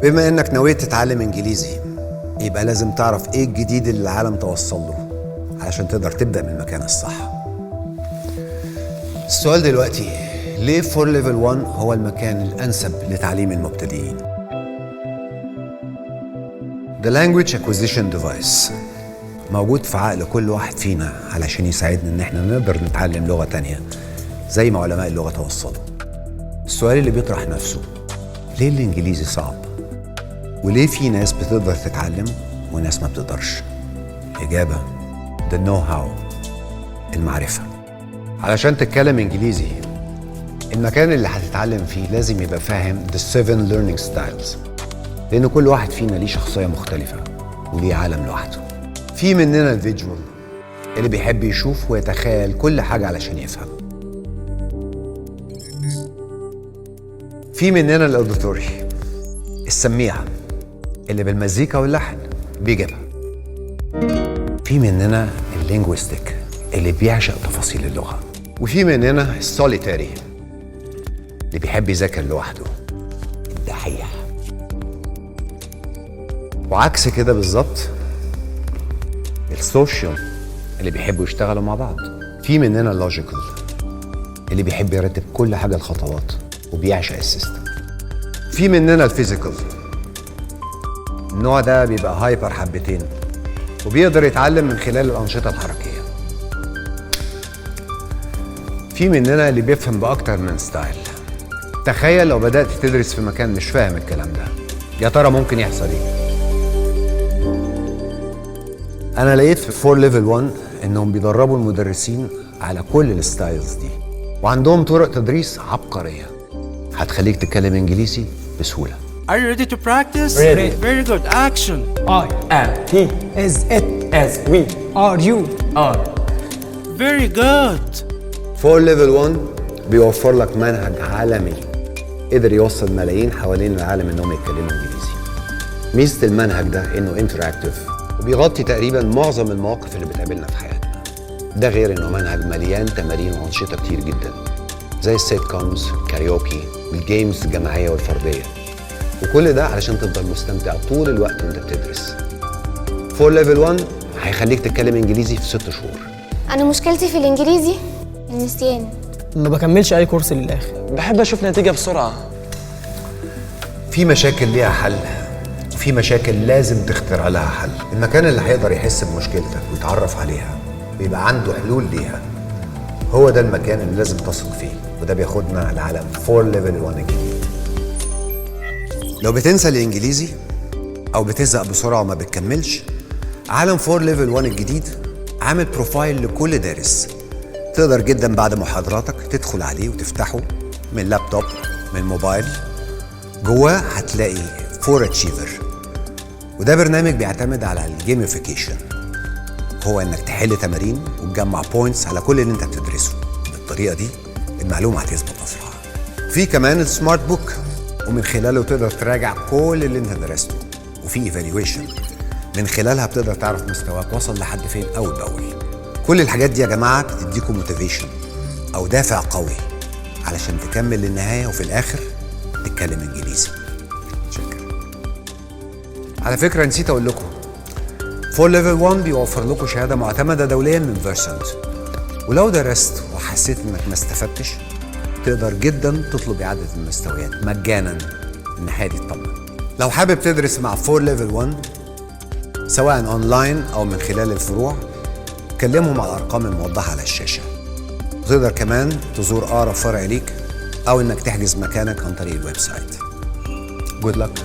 بما انك نويت تتعلم انجليزي يبقى لازم تعرف ايه الجديد اللي العالم توصل له علشان تقدر تبدأ من المكان الصح. السؤال دلوقتي، ليه فور ليفل 1 هو المكان الأنسب لتعليم المبتدئين؟ The Language Acquisition Device موجود في عقل كل واحد فينا علشان يساعدنا ان احنا نقدر نتعلم لغة تانية زي ما علماء اللغة توصلوا. السؤال اللي بيطرح نفسه، ليه الانجليزي صعب؟ وليه في ناس بتقدر تتعلم وناس ما بتقدرش؟ إجابة The know-how، المعرفة. علشان تتكلم انجليزي المكان اللي هتتعلم فيه لازم يبقى فاهم The 7 learning styles، لأن كل واحد فينا ليه شخصية مختلفة وليه عالم لوحده. في مننا الفيجوال اللي بيحب يشوف ويتخيل كل حاجة علشان يفهم. في مننا الاوديتوري، السميعة اللي بالمزيكا واللحن بيجيبها. في مننا اللينجويستيك اللي بيعشق تفاصيل اللغة. وفي مننا السوليتاري اللي بيحب يذاكر لوحده، الدحيح. وعكس كده بالظبط السوشيال اللي بيحبوا يشتغلوا مع بعض. في مننا اللوجيكال اللي بيحب يرتب كل حاجة الخطوات وبيعشق السيستم. في مننا الفيزيكال، النوع ده بيبقى هايبر حبتين وبيقدر يتعلم من خلال الأنشطة الحركية. في مننا اللي بيفهم بأكتر من ستايل. تخيل لو بدأت تدرس في مكان مش فاهم الكلام ده، يا ترى ممكن يحصل ايه؟ أنا لقيت في فور ليفل 1 إنهم بيدربوا المدرسين على كل الستايلز دي، وعندهم طرق تدريس عبقرية هتخليك تتكلم إنجليزي بسهولة. Are you ready to practice? Ready. Very good. Action. I am. He is it. As we are. You are. Very good. فور ليفل 1 بيوفر لك منهج عالمي قدر يوصل ملايين حوالين العالم إنهم يتكلموا إنجليزي. ميزة المنهج ده إنه انتراكتيف وبيغطي تقريبا معظم المواقف اللي بتقابلنا في حياتنا. ده غير إنه منهج مليان تمارين وأنشطة كتير جدا زي السيت كومز، كاريوكي، والجيمز الجماعية والفردية، وكل ده علشان تفضل مستمتع طول الوقت وانت بتدرس. فور ليفل 1 هيخليك تتكلم انجليزي في 6 شهور. أنا مشكلتي في الإنجليزي النسيان. ما بكملش اي كورس للاخر. بحب اشوف نتيجة بسرعة. في مشاكل ليها حل وفي مشاكل لازم تخترع لها حل. المكان اللي هيقدر يحس بمشكلتك ويتعرف عليها ويبقى عنده حلول ليها هو ده المكان اللي لازم تثق فيه، وده بياخدنا لعالم فور ليفل 1 الجديد. لو بتنسى الانجليزي او بتزهق بسرعه وما بتكملش، عالم فور ليفل 1 الجديد عامل بروفايل لكل دارس. تقدر جدا بعد محاضراتك تدخل عليه وتفتحه من لابتوب، من موبايل. جواه هتلاقي فور اتشيفر، وده برنامج بيعتمد على الجيميفيكيشن، هو انك تحل تمارين وتجمع بوينتس على كل اللي انت بتدرسه. بالطريقه دي المعلومه هتثبت اسرع. في كمان السمارت بوك، ومن خلاله تقدر تراجع كل اللي انت درسته. وفي ايفالويشن من خلالها بتقدر تعرف مستواك وصل لحد فين اول باول. كل الحاجات دي يا جماعه بتديكم موتيفيشن او دافع قوي علشان تكمل للنهايه وفي الاخر تتكلم انجليزي. شكرا. على فكره نسيت اقول لكم، فور ليفل 1 بيوفر لكم شهاده معتمده دوليا من فيرسنت، ولو درست وحسيت انك ما استفدتش تقدر جدا تطلب اعاده المستويات مجانا. الناحيه دي تطمن. لو حابب تدرس مع فور ليفل 1 سواء اونلاين او من خلال الفروع، كلمهم على الارقام الموضحه على الشاشه. تقدر كمان تزور اقرب فرع ليك او انك تحجز مكانك عن طريق الويب سايت. Good luck.